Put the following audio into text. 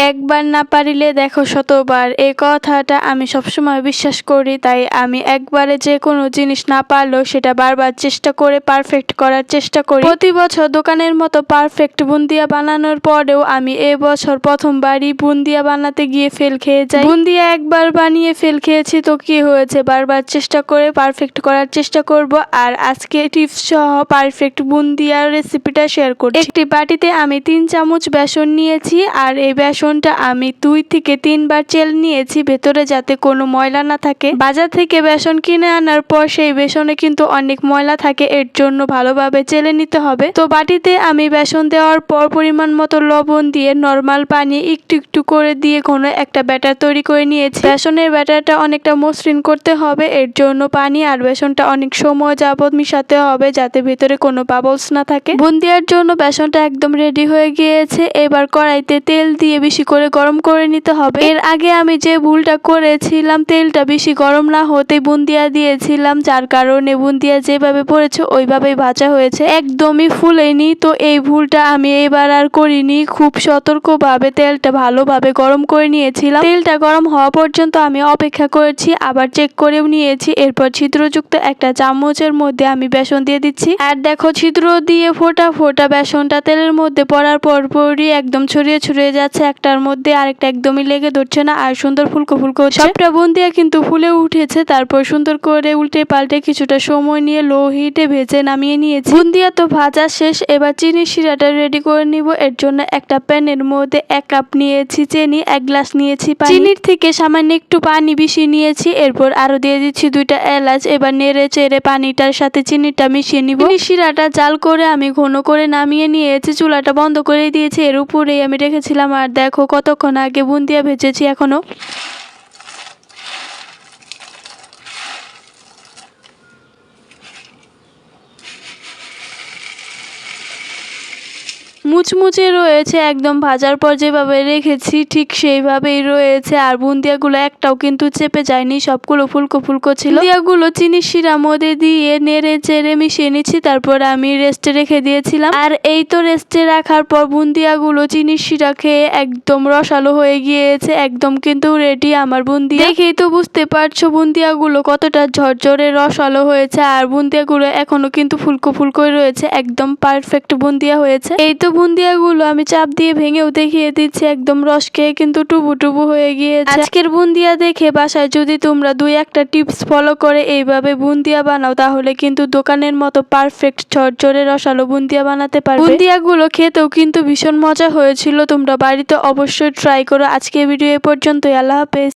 একবার না পারিলে দেখো শতবার, এই কথাটা আমি সবসময় বিশ্বাস করি। তাই আমি একবারে যে কোনো জিনিস না পারলেও সেটা বারবার চেষ্টা করে পারফেক্ট করার চেষ্টা করি। প্রতি বছর দোকানের মতো পারফেক্ট বুন্দিয়া বানানোর পরেও আমি এবছর প্রথমবারই বুন্দিয়া বানাতে গিয়ে ফেল খেয়ে যাই। বুন্দিয়া একবার বানিয়ে ফেল খেয়েছি তো কি হয়েছে, বারবার চেষ্টা করে পারফেক্ট করার চেষ্টা করব। আর আজকে টিপস সহ পারফেক্ট বুন্দিয়ার রেসিপিটা শেয়ার করছি। একটি বাটিতে আমি 3 চামচ বেসন নিয়েছি আর এই বেসনটা আমি 2 থেকে 3 বার চেলে নিয়েছি ভেতরে যাতে কোনো ময়লা না থাকে। বাজার থেকে বেসন কিনে আনার পর সেই বেসনে কিন্তু অনেক ময়লা থাকে, এর জন্য ভালোভাবে চেলে নিতে হবে। তো বাটিতে আমি বেসন দেওয়ার পর পরিমাণ মতো লবণ দিয়ে নরমাল পানি একটু একটু করে দিয়ে ঘন একটা ব্যাটার তৈরি করে নিয়েছি। বেসনের ব্যাটারটা অনেকটা মসৃণ করতে হবে, এর জন্য পানি আর বেসনটা অনেক সময় যাবত মিশাতে হবে যাতে ভেতরে কোনো বাবলস না থাকে। বুন্দিয়ার জন্য বেসনটা একদম রেডি হয়ে গিয়েছে। এবার কড়াইতে তেল দিয়ে বেশি করে গরম করে নিতে হবে। এর আগে আমি যে ভুলটা করেছিলাম, তেলটা বেশি গরম না হতে বুন্দিয়া দিয়েছিলাম, যার কারণে বুন্দিয়া যেভাবে পড়েছে ওইভাবেই ভাজা হয়েছে, একদমই ফুলেনি। তো এই ভুলটা আমি এবার আর করিনি। খুব সতর্কভাবে তেলটা ভালোভাবে গরম করে নিয়েছিলাম। তেলটা গরম হওয়া পর্যন্ত আমি অপেক্ষা করেছি, আবার চেক করেও নিয়েছি। এরপর ছিদ্রযুক্ত একটা চামচের মধ্যে আমি বেসন দিয়ে দিচ্ছি। আর দেখো ছিদ্র দিয়ে ফোটা ফোটা বেসনটা তেলের মধ্যে পড়ার পরপরই একদম ছড়িয়ে ছড়িয়ে যাচ্ছে, একটার মধ্যে আরেকটা একদমই লেগে ধরছে না আর সুন্দর ফুলকো ফুলকো হচ্ছে। সবটা বুন্দিয়া কিন্তু ফুলে উঠেছে। তারপর সুন্দর করে উল্টে পাল্টে কিছুটা সময় নিয়ে লো হিটে ভেজে নামিয়ে নিয়েছি। বুন্দিয়া তো ভাজা শেষ, এবার চিনি শিরাটা রেডি করে নিব। এর জন্য একটা প্যানের মধ্যে 1 কাপ নিয়েছি চিনি, 1 গ্লাস নিয়েছি পানি। চিনির থেকে সামান্য একটু পানি বেশি নিয়েছি। এরপর আরো দিয়ে দিচ্ছি 2টা এলাচ। এবার নেড়ে চেড়ে পানিটার সাথে চিনিটা মিশিয়ে নিব। চিনি শিরাটা জাল করে আমি ঘন করে নামিয়ে নিয়েছি, চুলাটা বন্ধ করে দিয়েছি। এর উপরেই আমি রেখেছিলাম। আর দেখো কতক্ষণ আগে বুন্দিয়া ভেজেছি এখনো। মুচমুচে রয়েছে, একদম ভাজার পর যেভাবে রেখেছি ঠিক সেইভাবেই রয়েছে। আর বুন্দিয়াগুলো একটাও কিন্তু চেপে যায়নি, সবগুলো ফুলকো ফুলকো ছিল। বুন্দিয়াগুলো চিনি শিরা মধ্যে দিয়ে নেড়ে চেড়ে মিশিয়ে নিচ্ছি। তারপর আমি রেস্টে রেখে দিয়েছিলাম। আর এই তো রেস্টে রাখার পর বুন্দিয়াগুলো চিনি শিরা খেয়ে একদম রসালো হয়ে গিয়েছে, একদম কিন্তু রেডি আমার বুন্দিয়া। দেখেই তো বুঝতে পারছো বুন্দিয়াগুলো কতটা ঝরঝরে রসালো হয়েছে। আর বুন্দিয়াগুলো এখনো কিন্তু ফুলকো ফুলকোই রয়েছে, একদম পারফেক্ট বুন্দিয়া হয়েছে। এই তো বুন্দিয়াগুলো আমি চাপ দিয়ে ভেঙেও দেখিয়ে দিচ্ছি, একদম রস খেয়ে কিন্তু টুবু টুবু হয়ে গিয়েছে। আজকের বুন্দিয়া দেখে বাসায় যদি তোমরা 2-1টা টিপস ফলো করে এইভাবে বুন্দিয়া বানাও তাহলে কিন্তু দোকানের মতো পারফেক্ট ঝরঝরে রসালো বুন্দিয়া বানাতে পারবে। বুন্দিয়াগুলো খেতেও কিন্তু ভীষণ মজা হয়েছিল। তোমরা বাড়িতে অবশ্যই ট্রাই করো। আজকের ভিডিও এ পর্যন্তই। আল্লাহ হাফেজ।